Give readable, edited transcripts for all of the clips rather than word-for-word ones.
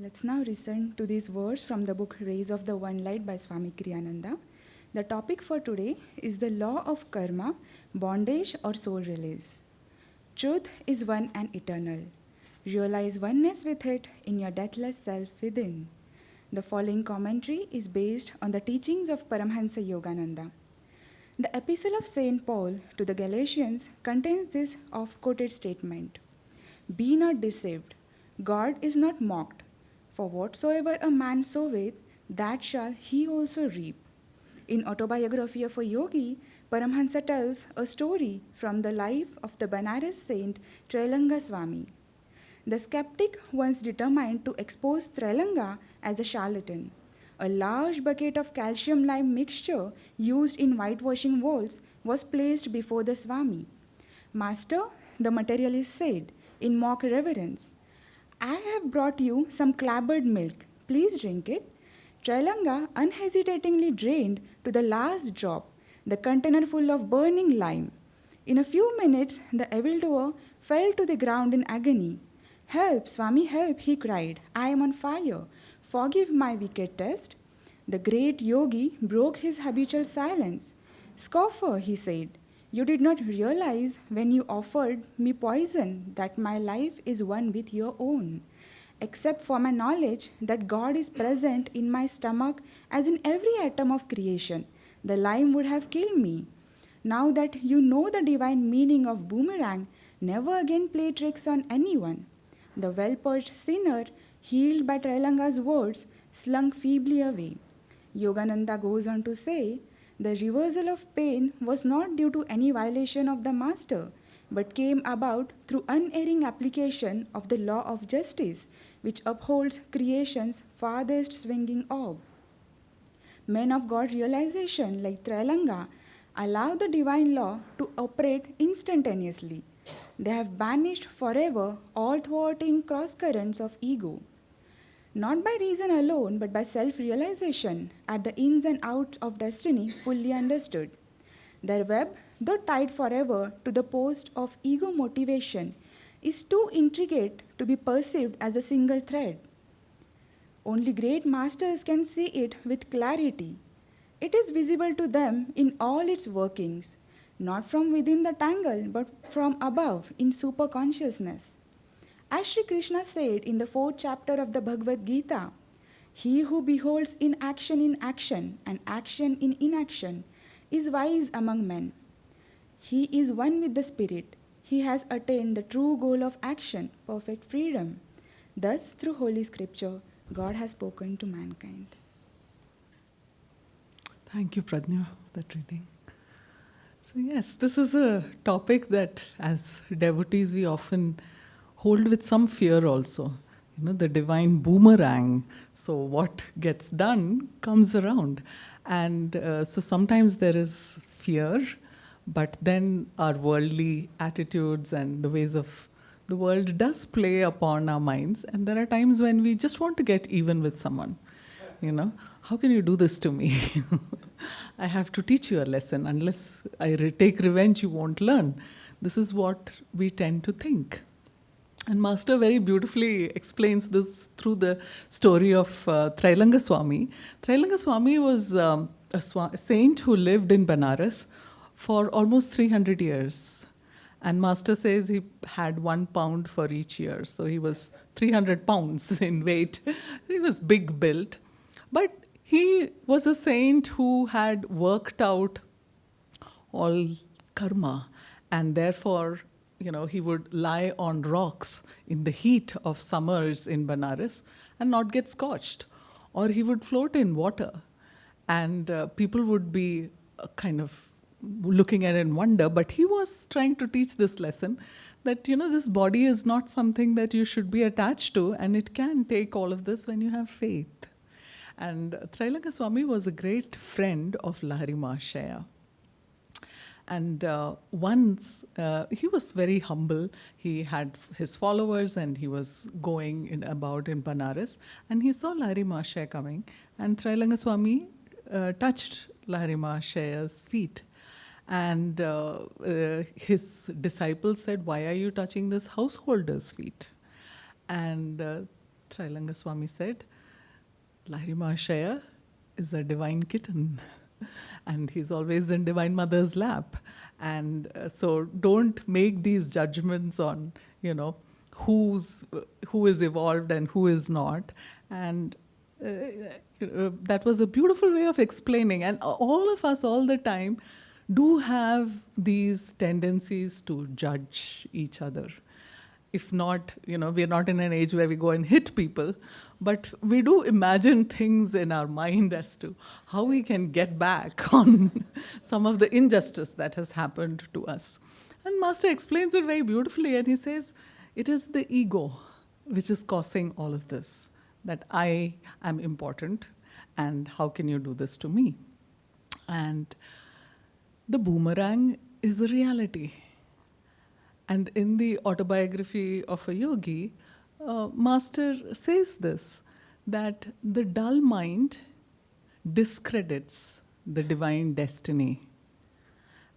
Let's now listen to these words from the book Rays of the One Light by Swami Kriyananda. The topic for today is the law of karma, bondage or soul release. Truth is one and eternal. Realize oneness with it in your deathless self within. The following commentary is based on the teachings of Paramhansa Yogananda. The epistle of St. Paul to the Galatians contains this oft-quoted statement: Be not deceived, God is not mocked. For whatsoever a man soweth, that shall he also reap. In Autobiography of a Yogi, Paramhansa tells a story from the life of the Banaras saint Trailanga Swami. The skeptic once determined to expose Trailanga as a charlatan. A large bucket of calcium lime mixture used in whitewashing walls was placed before the Swami. Master, the materialist said, in mock reverence, I have brought you some clabbered milk. Please drink it. Trailanga unhesitatingly drained to the last drop the container full of burning lime. In a few minutes, the evildoer fell to the ground in agony. Help, Swami, help, he cried. I am on fire. Forgive my wicked test. The great yogi broke his habitual silence. Scoffer, he said, you did not realize when you offered me poison that my life is one with your own. Except for my knowledge that God is present in my stomach as in every atom of creation, the lime would have killed me. Now that you know the divine meaning of boomerang, never again play tricks on anyone. The well-perched sinner, healed by Trailanga's words, slunk feebly away. Yogananda goes on to say, the reversal of pain was not due to any violation of the master, but came about through unerring application of the law of justice, which upholds creation's farthest swinging orb. Men of God realization like Trailanga allow the divine law to operate instantaneously. They have banished forever all thwarting cross-currents of ego. Not by reason alone, but by self-realization, are the ins and outs of destiny fully understood. Their web, though tied forever to the post of ego motivation, is too intricate to be perceived as a single thread. Only great masters can see it with clarity. It is visible to them in all its workings, not from within the tangle, but from above in superconsciousness. As Sri Krishna said in the 4th chapter of the Bhagavad Gita, he who beholds inaction in action and action in inaction is wise among men. He is one with the Spirit. He has attained the true goal of action, perfect freedom. Thus, through Holy Scripture, God has spoken to mankind. Thank you, Pradnya, for that reading. So yes, this is a topic that as devotees we often hold with some fear also. You know, the divine boomerang. So what gets done comes around. And so sometimes there is fear, but then our worldly attitudes and the ways of the world does play upon our minds. And there are times when we just want to get even with someone. You know, how can you do this to me? I have to teach you a lesson. Unless I take revenge, you won't learn. This is what we tend to think. And Master very beautifully explains this through the story of Trailanga Swami. Trailanga Swami was a saint who lived in Banaras for almost 300 years. And Master says he had 1 pound for each year. So he was 300 pounds in weight. He was big built. But he was a saint who had worked out all karma, and therefore, you know, he would lie on rocks in the heat of summers in Banaras and not get scorched. Or he would float in water, and people would be kind of looking at it in wonder. But he was trying to teach this lesson that, you know, this body is not something that you should be attached to, and it can take all of this when you have faith. And Trailanga Swami was a great friend of Lahari Mahashaya. And once, he was very humble. He had his followers and he was going about in Banaras. And he saw Lahari Mahashaya coming. And Trailanga Swami touched Lahari Mahashaya's feet. And his disciples said, why are you touching this householder's feet? And Trailanga Swami said, Lahiri Mahashaya is a divine kitten and he's always in Divine Mother's lap. And so don't make these judgments on, who is evolved and who is not. And that was a beautiful way of explaining. And all of us all the time do have these tendencies to judge each other. If not, we're not in an age where we go and hit people, but we do imagine things in our mind as to how we can get back on some of the injustice that has happened to us. And Master explains it very beautifully, and he says, it is the ego which is causing all of this, that I am important, and how can you do this to me? And the boomerang is a reality. And in the autobiography of a yogi, Master says this, that the dull mind discredits the divine destiny.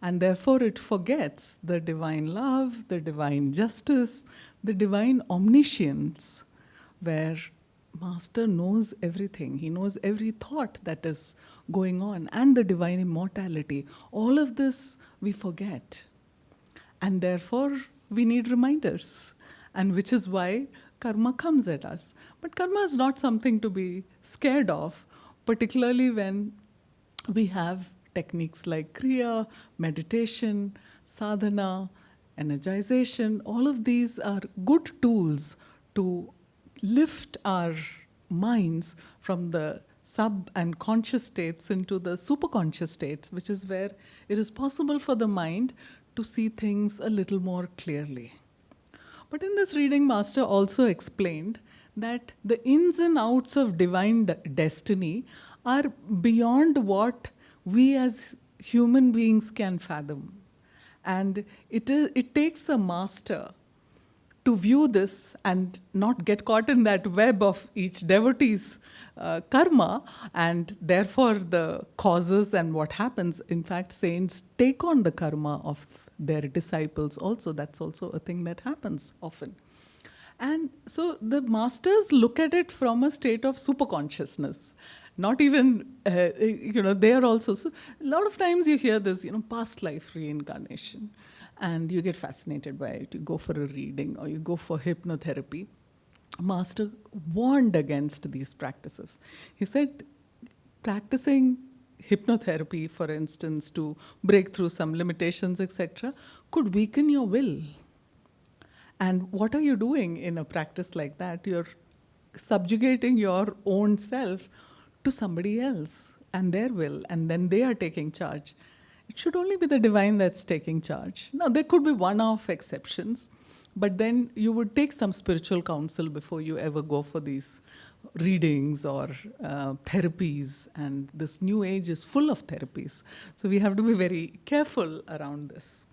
And therefore it forgets the divine love, the divine justice, the divine omniscience, where Master knows everything. He knows every thought that is going on, and the divine immortality. All of this we forget. And therefore, we need reminders, and which is why karma comes at us. But karma is not something to be scared of, particularly when we have techniques like Kriya, meditation, sadhana, energization. All of these are good tools to lift our minds from the sub and conscious states into the superconscious states, which is where it is possible for the mind to see things a little more clearly. But in this reading, Master also explained that the ins and outs of divine destiny are beyond what we as human beings can fathom. And it takes a master to view this and not get caught in that web of each devotee's karma, and therefore the causes and what happens. In fact, saints take on the karma of their disciples also. That's also a thing that happens often. And so the masters look at it from a state of superconsciousness. Not even, they are also, so a lot of times you hear this, past life reincarnation, and you get fascinated by it. You go for a reading or you go for hypnotherapy. Master warned against these practices. He said, practicing hypnotherapy, for instance, to break through some limitations, etc., could weaken your will. And what are you doing in a practice like that? You're subjugating your own self to somebody else and their will, and then they are taking charge. It should only be the divine that's taking charge. Now, there could be one-off exceptions, but then you would take some spiritual counsel before you ever go for these readings or therapies. And this new age is full of therapies. So we have to be very careful around this.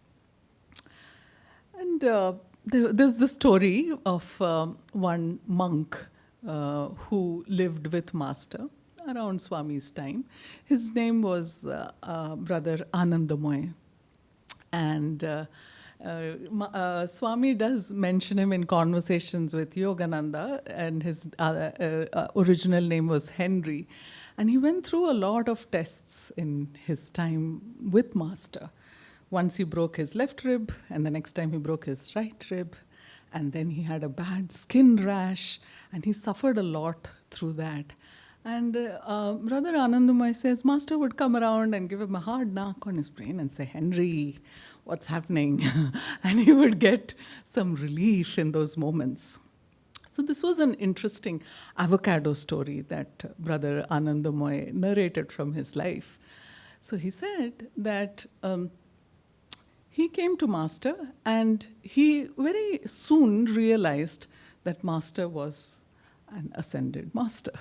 And there's the story of one monk who lived with Master around Swami's time. His name was Brother Ananda Pune. And Swami does mention him in conversations with Yogananda, and his original name was Henry. And he went through a lot of tests in his time with Master. Once he broke his left rib, and the next time he broke his right rib, and then he had a bad skin rash, and he suffered a lot through that. And Brother Anandamai says, Master would come around and give him a hard knock on his brain and say, Henry, what's happening? And he would get some relief in those moments. So this was an interesting avocado story that Brother Anandamai narrated from his life. So he said that he came to Master, and he very soon realized that Master was an ascended master.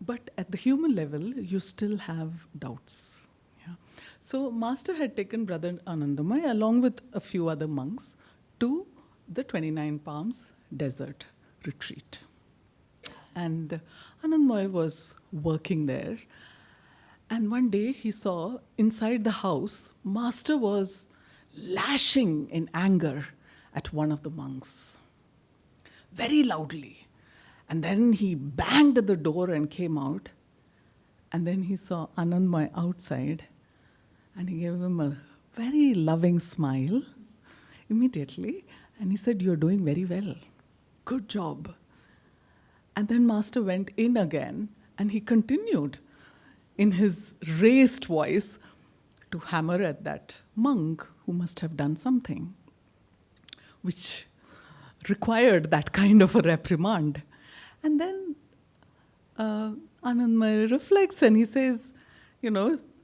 But at the human level, you still have doubts. Yeah. So Master had taken Brother Anandamai along with a few other monks to the 29 Palms desert retreat. And Anandamai was working there. And one day he saw inside the house, Master was lashing in anger at one of the monks, very loudly. And then he banged the door and came out. And then he saw Anandmay outside. And he gave him a very loving smile immediately. And he said, "You're doing very well. Good job." And then Master went in again and he continued in his raised voice to hammer at that monk who must have done something which required that kind of a reprimand. And then Anandmay reflects and he says,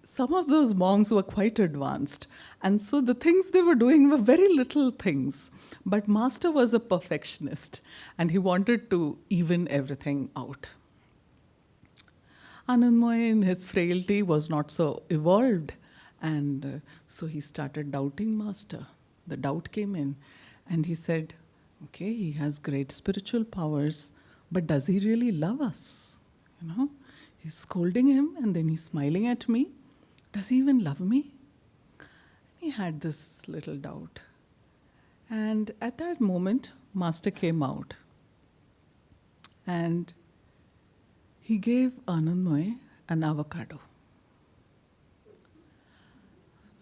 some of those monks were quite advanced. And so the things they were doing were very little things. But Master was a perfectionist and he wanted to even everything out. Anandmay in his frailty was not so evolved. And so he started doubting Master. The doubt came in and he said, okay, he has great spiritual powers, but does he really love us? He's scolding him and then he's smiling at me. Does he even love me? He had this little doubt. And at that moment, Master came out. And he gave Anandmay an avocado.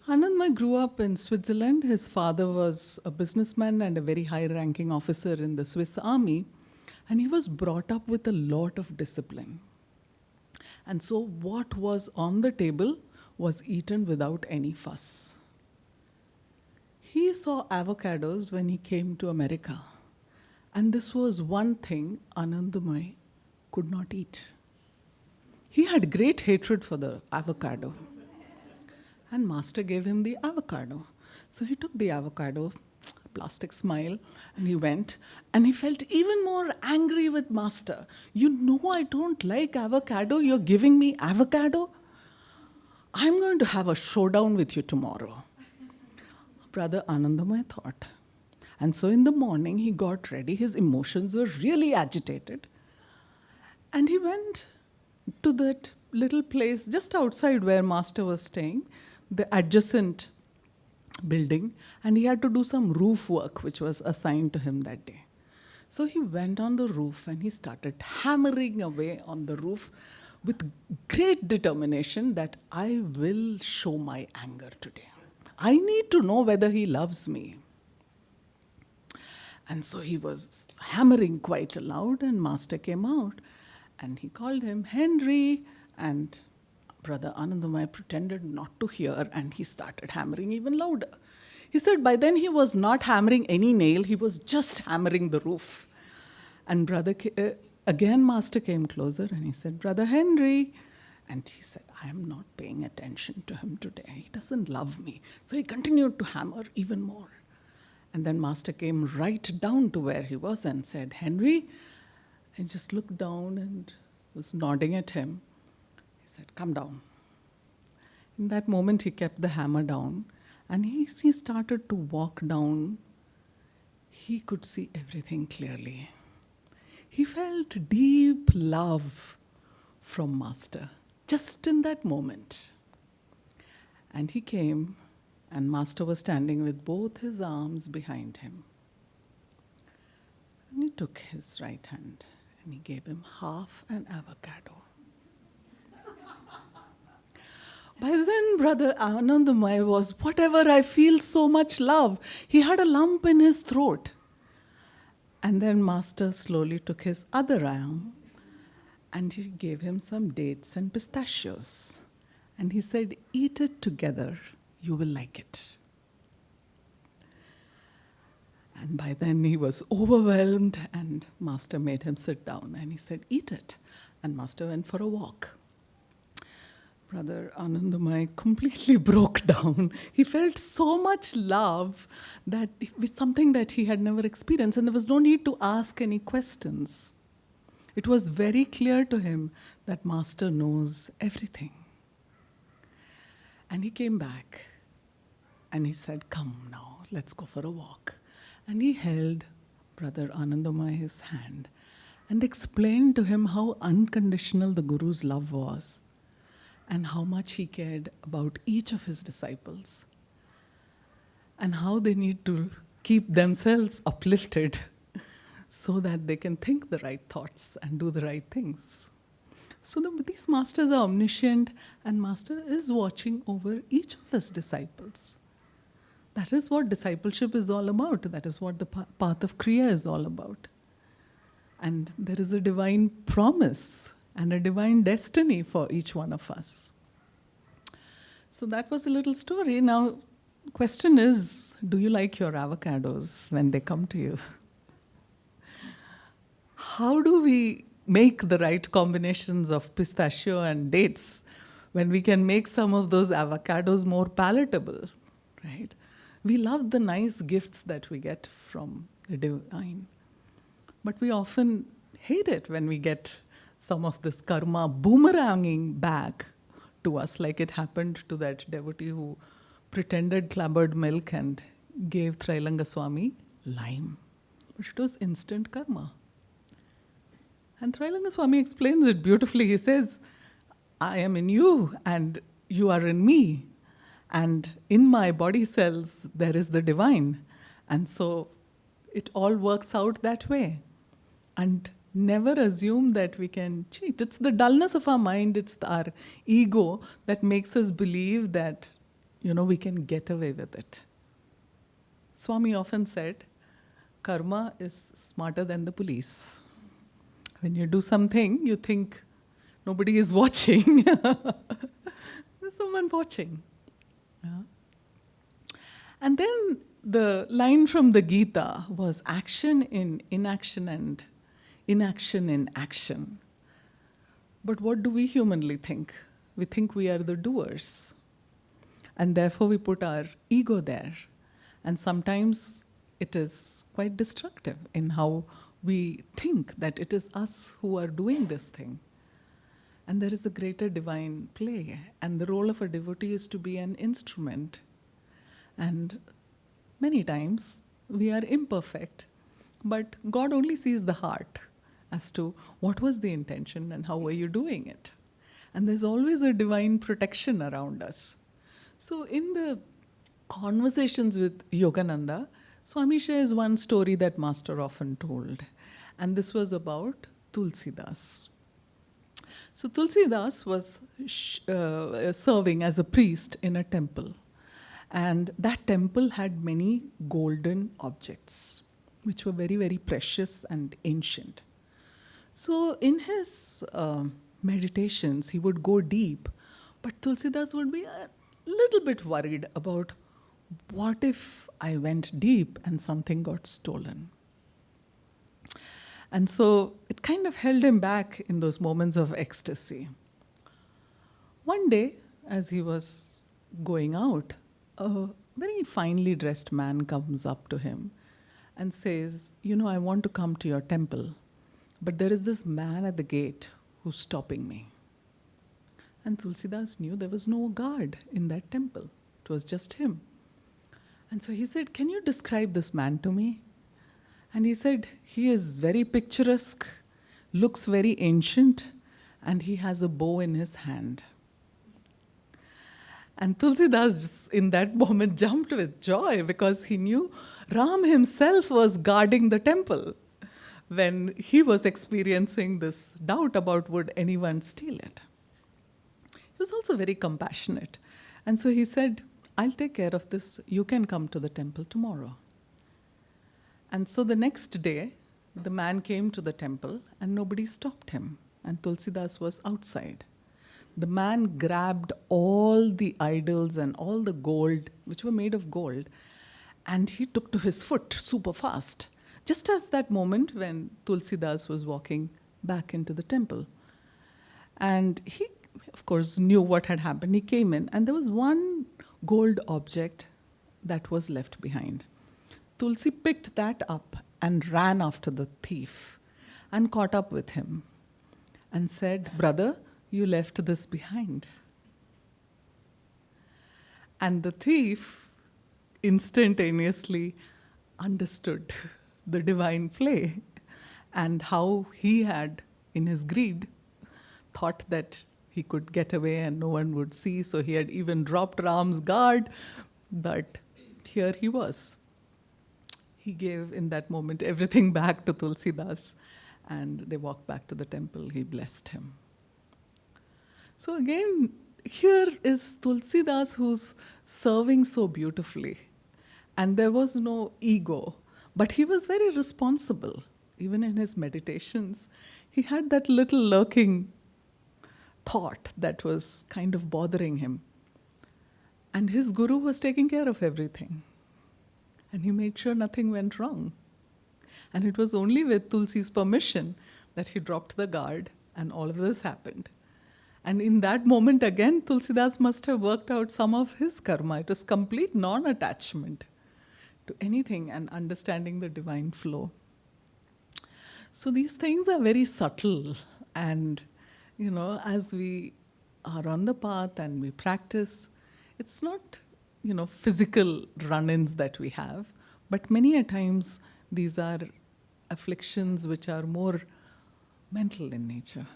Anandmay grew up in Switzerland. His father was a businessman and a very high-ranking officer in the Swiss army. And he was brought up with a lot of discipline. And so what was on the table was eaten without any fuss. He saw avocados when he came to America. And this was one thing Anandmay could not eat. He had great hatred for the avocado. And Master gave him the avocado. So he took the avocado, plastic smile, and he went. And he felt even more angry with Master. I don't like avocado. You're giving me avocado? I'm going to have a showdown with you tomorrow. Brother Anandamay thought. And so in the morning, he got ready. His emotions were really agitated. And he went to that little place just outside where Master was staying, the adjacent building, and he had to do some roof work which was assigned to him that day. So he went on the roof and he started hammering away on the roof with great determination that I will show my anger today. I need to know whether he loves me. And so he was hammering quite loud and Master came out and he called him Henry, and Brother Anandamay pretended not to hear and he started hammering even louder. He said by then he was not hammering any nail, he was just hammering the roof. And again Master came closer and he said, Brother Henry. And he said, I am not paying attention to him today. He doesn't love me. So he continued to hammer even more. And then Master came right down to where he was and said, Henry, and just looked down and was nodding at him. He said, come down. In that moment, he kept the hammer down and he started to walk down. He could see everything clearly. He felt deep love from Master, just in that moment. And he came, and Master was standing with both his arms behind him. And he took his right hand and he gave him half an avocado. By then, Brother Anandamay was, whatever, I feel so much love. He had a lump in his throat. And then Master slowly took his other arm and he gave him some dates and pistachios. And he said, eat it together, you will like it. And by then he was overwhelmed and Master made him sit down and he said, eat it. And Master went for a walk. Brother Anandamay completely broke down. He felt so much love that it was something that he had never experienced, and there was no need to ask any questions. It was very clear to him that Master knows everything. And he came back and he said, come now, let's go for a walk. And he held Brother Anandamay's hand and explained to him how unconditional the Guru's love was and how much he cared about each of his disciples and how they need to keep themselves uplifted so that they can think the right thoughts and do the right things. So these masters are omniscient, and Master is watching over each of his disciples. That is what discipleship is all about. That is what the path of Kriya is all about. And there is a divine promise and a divine destiny for each one of us. So that was a little story. Now, question is, do you like your avocados when they come to you? How do we make the right combinations of pistachio and dates when we can make some of those avocados more palatable, right? We love the nice gifts that we get from the divine, but we often hate it when we get some of this karma boomeranging back to us, like it happened to that devotee who pretended clabbered milk and gave Trailanga Swami lime. But it was instant karma. And Trailanga Swami explains it beautifully. He says, I am in you and you are in me. And in my body cells, there is the divine. And so it all works out that way. And never assume that we can cheat. It's the dullness of our mind, it's our ego that makes us believe that, we can get away with it. Swami often said, karma is smarter than the police. When you do something, you think nobody is watching. There's someone watching. Yeah. And then the line from the Gita was action in inaction and inaction in action. But what do we humanly think? We think we are the doers. And therefore we put our ego there. And sometimes it is quite destructive in how we think that it is us who are doing this thing. And there is a greater divine play. And the role of a devotee is to be an instrument. And many times we are imperfect, but God only sees the heart as to what was the intention and how were you doing it. And there's always a divine protection around us. So in the conversations with Yogananda, Swami shares one story that Master often told. And this was about Tulsidas. So Tulsidas was serving as a priest in a temple. And that temple had many golden objects, which were very, very precious and ancient. So in his meditations, he would go deep, but Tulsidas would be a little bit worried about what if I went deep and something got stolen. And so it kind of held him back in those moments of ecstasy. One day, as he was going out, a very finely dressed man comes up to him and says, I want to come to your temple, but there is this man at the gate who's stopping me. And Tulsidas knew there was no guard in that temple. It was just him. And so he said, can you describe this man to me? And he said, he is very picturesque, looks very ancient, and he has a bow in his hand. And Tulsidas just in that moment jumped with joy because he knew Ram himself was guarding the temple when he was experiencing this doubt about would anyone steal it. He was also very compassionate. And so he said, I'll take care of this. You can come to the temple tomorrow. And so the next day, the man came to the temple and nobody stopped him. And Tulsidas was outside. The man grabbed all the idols and all the gold, which were made of gold, and he took to his foot super fast, just as that moment when Tulsidas was walking back into the temple. And he, of course, knew what had happened. He came in, and there was one gold object that was left behind. Tulsi picked that up and ran after the thief and caught up with him and said, brother, you left this behind. And the thief instantaneously understood the divine play and how he had, in his greed, thought that he could get away and no one would see, so he had even dropped Ram's guard, but here he was. he gave in that moment everything back to Tulsidas, and they walked back to the temple. He blessed him. So again, here is Tulsidas who's serving so beautifully. And there was no ego, but he was very responsible. Even in his meditations, he had that little lurking thought that was kind of bothering him. And his guru was taking care of everything. And he made sure nothing went wrong. And it was only with Tulsi's permission that he dropped the guard and all of this happened. And in that moment again, Tulsidas must have worked out some of his karma. It was complete non-attachment to anything and understanding the divine flow. So these things are very subtle. And, as we are on the path and we practice, it's not, physical run-ins that we have, but many a times these are afflictions which are more mental in nature,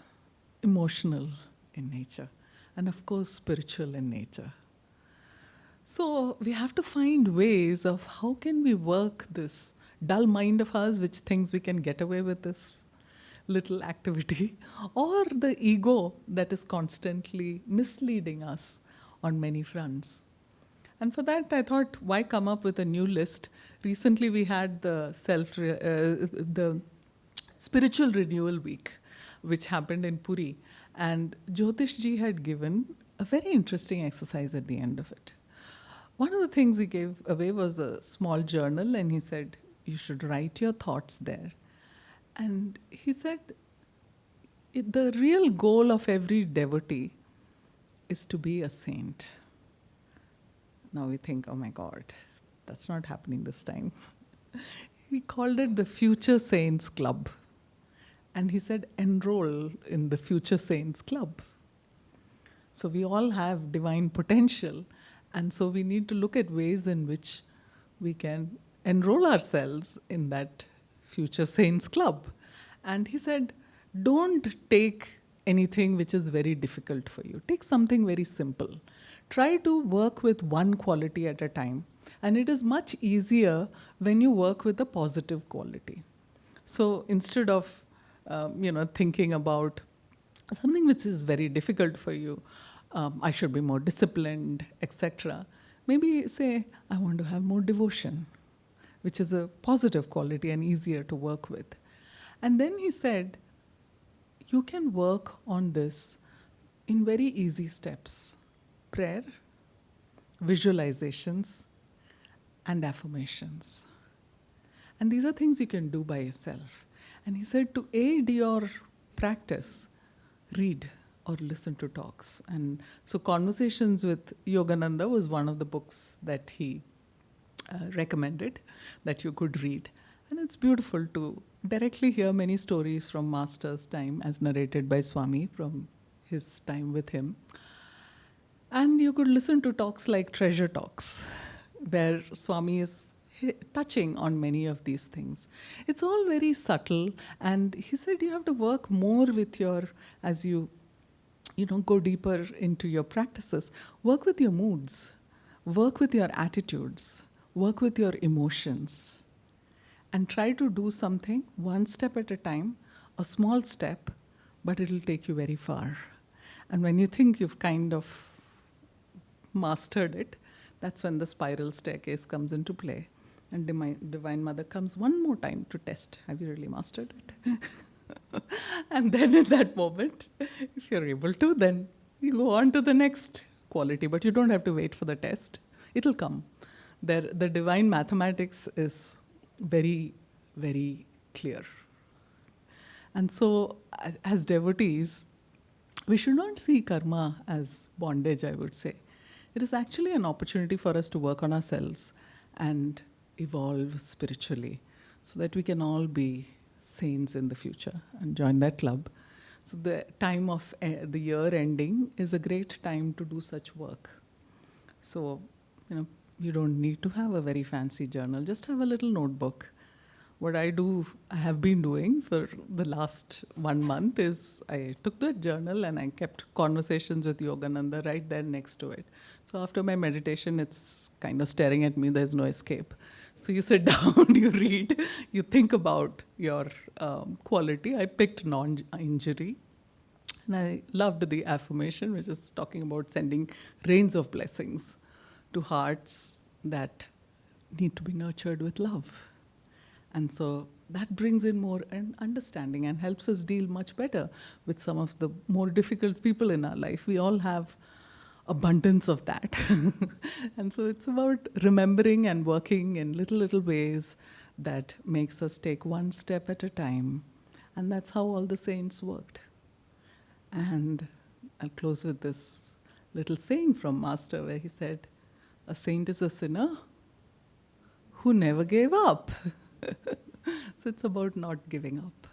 emotional in nature, and of course spiritual in nature. So we have to find ways of how can we work this dull mind of ours which thinks we can get away with this little activity, or the ego that is constantly misleading us on many fronts. And for that, I thought, why come up with a new list? Recently, we had the spiritual renewal week, which happened in Puri, and Jyotish ji had given a very interesting exercise at the end of it. One of the things he gave away was a small journal, and he said, you should write your thoughts there. And he said, the real goal of every devotee is to be a saint. Now we think, oh my God, that's not happening this time. He called it the Future Saints Club. And he said, enroll in the Future Saints Club. So we all have divine potential. And so we need to look at ways in which we can enroll ourselves in that Future Saints Club. And he said, don't take anything which is very difficult for you. Take something very simple. Try to work with one quality at a time. And it is much easier when you work with a positive quality. So instead of, thinking about something which is very difficult for you, I should be more disciplined, etc. Maybe say, I want to have more devotion, which is a positive quality and easier to work with. And then he said, you can work on this in very easy steps. Prayer, visualizations, and affirmations. And these are things you can do by yourself. And he said to aid your practice, read or listen to talks. And so Conversations with Yogananda was one of the books that he recommended that you could read. And it's beautiful to directly hear many stories from Master's time as narrated by Swami from his time with him. And you could listen to talks like Treasure Talks, where Swami is touching on many of these things. It's all very subtle, and he said you have to work more with as you go deeper into your practices, work with your moods, work with your attitudes, work with your emotions, and try to do something one step at a time, a small step, but it'll take you very far. And when you think you've kind of mastered it, that's when the spiral staircase comes into play. And Divine Mother comes one more time to test, have you really mastered it? And then in that moment, if you're able to, then you go on to the next quality, but you don't have to wait for the test. It'll come. The divine mathematics is very, very clear. And so, as devotees, we should not see karma as bondage, I would say. It is actually an opportunity for us to work on ourselves and evolve spiritually so that we can all be saints in the future and join that club. So the time of the year ending is a great time to do such work. So, you don't need to have a very fancy journal. Just have a little notebook. What I have been doing for the last 1 month is I took the journal and I kept Conversations with Yogananda right there next to it. So after my meditation, it's kind of staring at me. There's no escape. So you sit down, you read, you think about your quality. I picked non injury. And I loved the affirmation, which is talking about sending rains of blessings to hearts that need to be nurtured with love. And so that brings in more understanding and helps us deal much better with some of the more difficult people in our life. We all have abundance of that. And so it's about remembering and working in little ways that makes us take one step at a time. And that's how all the saints worked. And I'll close with this little saying from Master where he said, "A saint is a sinner who never gave up." So it's about not giving up.